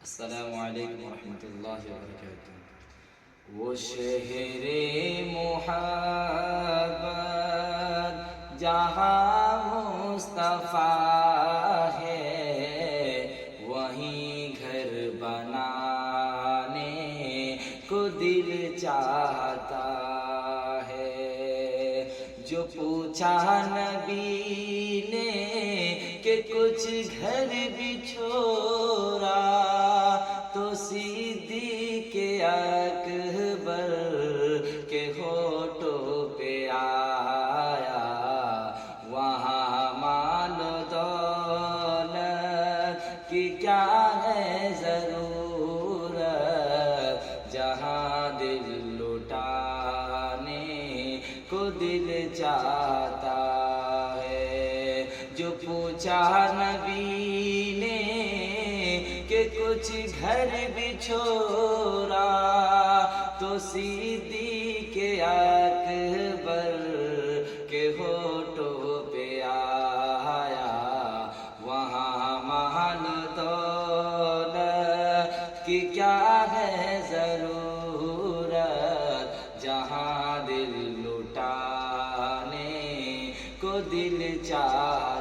السلام علیکم ورحمۃ اللہ وبرکاتہ۔ وہ شہر محبت جہاں مصطفیٰ ہے، وہیں گھر بنانے کو دل چاہتا ہے۔ جو پوچھا نبی نے کہ کچھ گھر بھی چھوڑا، تو صدیق اکبر کے ہونٹوں پہ آیا، وہاں مال و دولت کی کیا ہے ضرورت، جہاں دل لٹانے کو دل چاہتا ہے۔ جو پوچھا نبی نے کہ کچھ گھر بھی چھوڑا، تو صدیق اکبر کے ہونٹوں پہ آیا، وہاں مال دولت کی کیا ہے ضرورت، جہاں دل لٹانے کو دل چاہتا